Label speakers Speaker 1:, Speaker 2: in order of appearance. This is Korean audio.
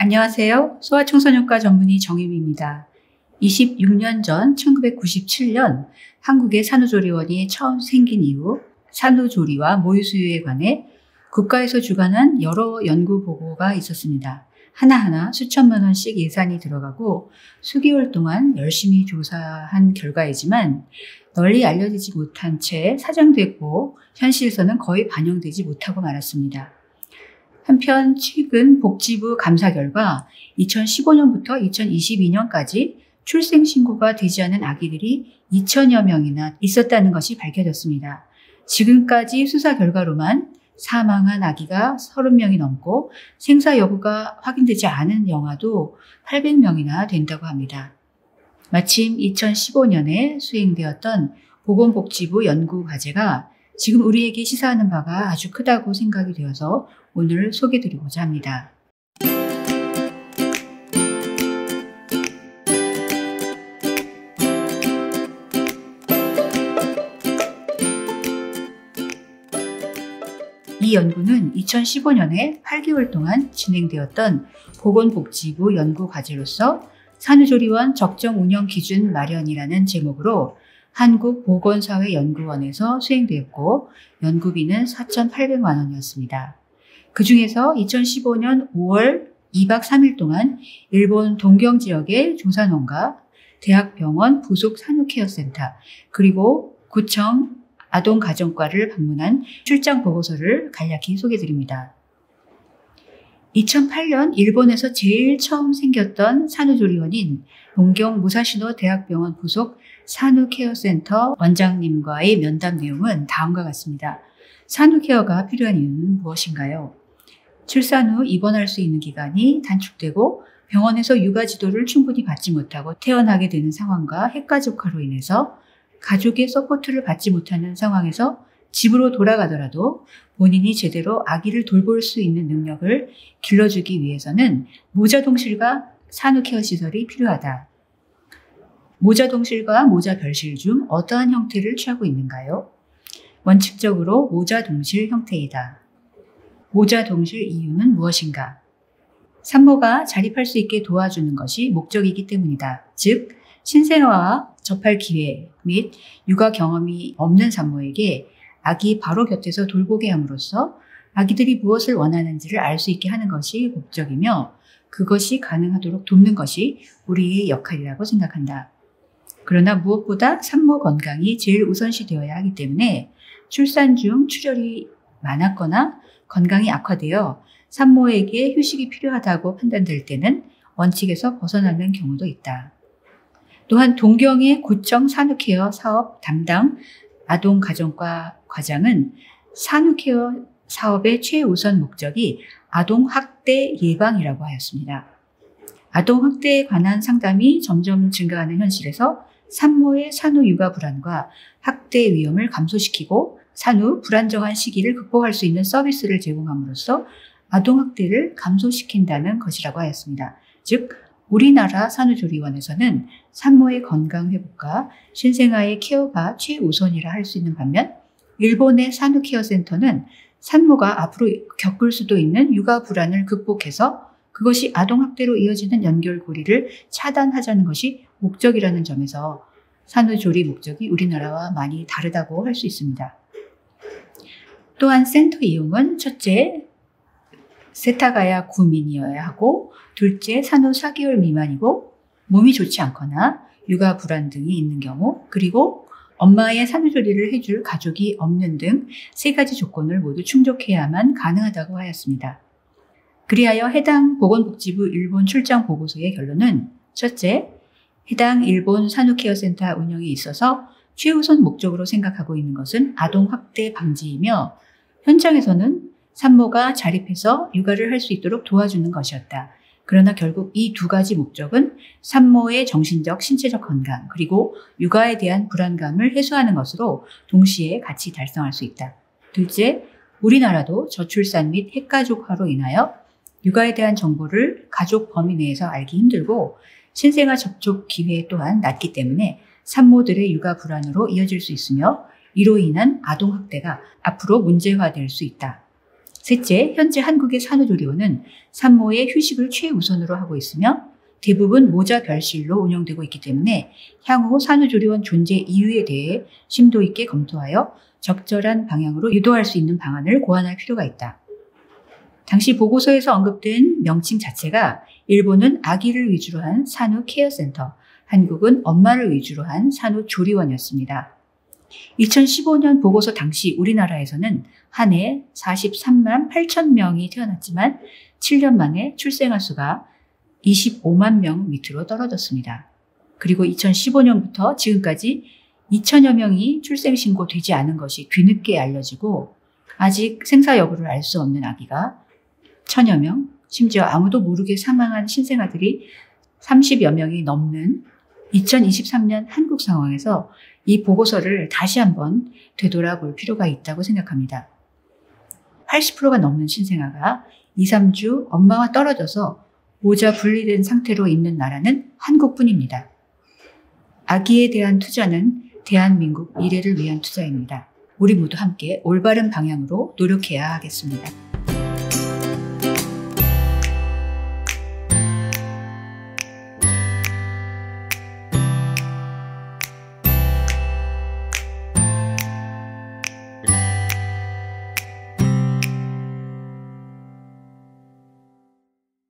Speaker 1: 안녕하세요. 소아청소년과 전문의 정유미입니다. 26년 전 1997년 한국의 산후조리원이 처음 생긴 이후 산후조리와 모유수유에 관해 국가에서 주관한 여러 연구 보고가 있었습니다. 하나하나 수천만 원씩 예산이 들어가고 수개월 동안 열심히 조사한 결과이지만 널리 알려지지 못한 채 사장됐고 현실에서는 거의 반영되지 못하고 말았습니다. 한편 최근 복지부 감사 결과 2015년부터 2022년까지 출생신고가 되지 않은 아기들이 2천여 명이나 있었다는 것이 밝혀졌습니다. 지금까지 수사 결과로만 사망한 아기가 30명이 넘고 생사 여부가 확인되지 않은 영아도 800명이나 된다고 합니다. 마침 2015년에 수행되었던 보건복지부 연구과제가 지금 우리에게 시사하는 바가 아주 크다고 생각이 되어서 오늘 소개드리고자 합니다. 이 연구는 2015년에 8개월 동안 진행되었던 보건복지부 연구과제로서 산후조리원 적정 운영 기준 마련이라는 제목으로 한국보건사회연구원에서 수행되었고 연구비는 4,800만 원이었습니다. 그 중에서 2015년 5월 2박 3일 동안 일본 동경 지역의 조산원과 대학병원 부속 산후케어센터 그리고 구청 아동가정과를 방문한 출장 보고서를 간략히 소개드립니다. 2008년 일본에서 제일 처음 생겼던 산후조리원인 동경 무사시노 대학병원 부속 산후케어센터 원장님과의 면담 내용은 다음과 같습니다. 산후케어가 필요한 이유는 무엇인가요? 출산 후 입원할 수 있는 기간이 단축되고 병원에서 육아 지도를 충분히 받지 못하고 퇴원하게 되는 상황과 핵가족화로 인해서 가족의 서포트를 받지 못하는 상황에서 집으로 돌아가더라도 본인이 제대로 아기를 돌볼 수 있는 능력을 길러주기 위해서는 모자동실과 산후케어 시설이 필요하다. 모자동실과 모자별실 중 어떠한 형태를 취하고 있는가요? 원칙적으로 모자동실 형태이다. 모자동실 이유는 무엇인가? 산모가 자립할 수 있게 도와주는 것이 목적이기 때문이다. 즉, 신생아와 접할 기회 및 육아 경험이 없는 산모에게 아기 바로 곁에서 돌보게 함으로써 아기들이 무엇을 원하는지를 알 수 있게 하는 것이 목적이며 그것이 가능하도록 돕는 것이 우리의 역할이라고 생각한다. 그러나 무엇보다 산모 건강이 제일 우선시 되어야 하기 때문에 출산 중 출혈이 많았거나 건강이 악화되어 산모에게 휴식이 필요하다고 판단될 때는 원칙에서 벗어나는 경우도 있다. 또한 동경의 구청 산후케어 사업 담당 아동가정과 과장은 산후케어 사업의 최우선 목적이 아동학대 예방이라고 하였습니다. 아동학대에 관한 상담이 점점 증가하는 현실에서 산모의 산후육아 불안과 학대 위험을 감소시키고 산후 불안정한 시기를 극복할 수 있는 서비스를 제공함으로써 아동학대를 감소시킨다는 것이라고 하였습니다. 즉, 우리나라 산후조리원에서는 산모의 건강 회복과 신생아의 케어가 최우선이라 할 수 있는 반면 일본의 산후케어센터는 산모가 앞으로 겪을 수도 있는 육아 불안을 극복해서 그것이 아동학대로 이어지는 연결고리를 차단하자는 것이 목적이라는 점에서 산후조리 목적이 우리나라와 많이 다르다고 할 수 있습니다. 또한 센터 이용은 첫째, 세타가야 구민이어야 하고 둘째, 산후 4개월 미만이고 몸이 좋지 않거나 육아 불안 등이 있는 경우 그리고 엄마의 산후조리를 해줄 가족이 없는 등 3가지 조건을 모두 충족해야만 가능하다고 하였습니다. 그리하여 해당 보건복지부 일본 출장 보고서의 결론은 첫째, 해당 일본 산후케어센터 운영에 있어서 최우선 목적으로 생각하고 있는 것은 아동학대 방지이며 현장에서는 산모가 자립해서 육아를 할 수 있도록 도와주는 것이었다. 그러나 결국 이 2가지 목적은 산모의 정신적, 신체적 건강 그리고 육아에 대한 불안감을 해소하는 것으로 동시에 같이 달성할 수 있다. 둘째, 우리나라도 저출산 및 핵가족화로 인하여 육아에 대한 정보를 가족 범위 내에서 알기 힘들고 신생아 접촉 기회 또한 낮기 때문에 산모들의 육아 불안으로 이어질 수 있으며 이로 인한 아동학대가 앞으로 문제화될 수 있다. 셋째, 현재 한국의 산후조리원은 산모의 휴식을 최우선으로 하고 있으며 대부분 모자 별실로 운영되고 있기 때문에 향후 산후조리원 존재 이유에 대해 심도 있게 검토하여 적절한 방향으로 유도할 수 있는 방안을 고안할 필요가 있다. 당시 보고서에서 언급된 명칭 자체가 일본은 아기를 위주로 한 산후 케어센터, 한국은 엄마를 위주로 한 산후조리원이었습니다. 2015년 보고서 당시 우리나라에서는 한 해 43만 8천 명이 태어났지만 7년 만에 출생아 수가 25만 명 밑으로 떨어졌습니다. 그리고 2015년부터 지금까지 2천여 명이 출생신고되지 않은 것이 뒤늦게 알려지고 아직 생사 여부를 알 수 없는 아기가 1,000여 명, 심지어 아무도 모르게 사망한 신생아들이 30여 명이 넘는 2023년 한국 상황에서 이 보고서를 다시 한번 되돌아볼 필요가 있다고 생각합니다. 80%가 넘는 신생아가 2, 3주 엄마와 떨어져서 모자 분리된 상태로 있는 나라는 한국뿐입니다. 아기에 대한 투자는 대한민국 미래를 위한 투자입니다. 우리 모두 함께 올바른 방향으로 노력해야 하겠습니다.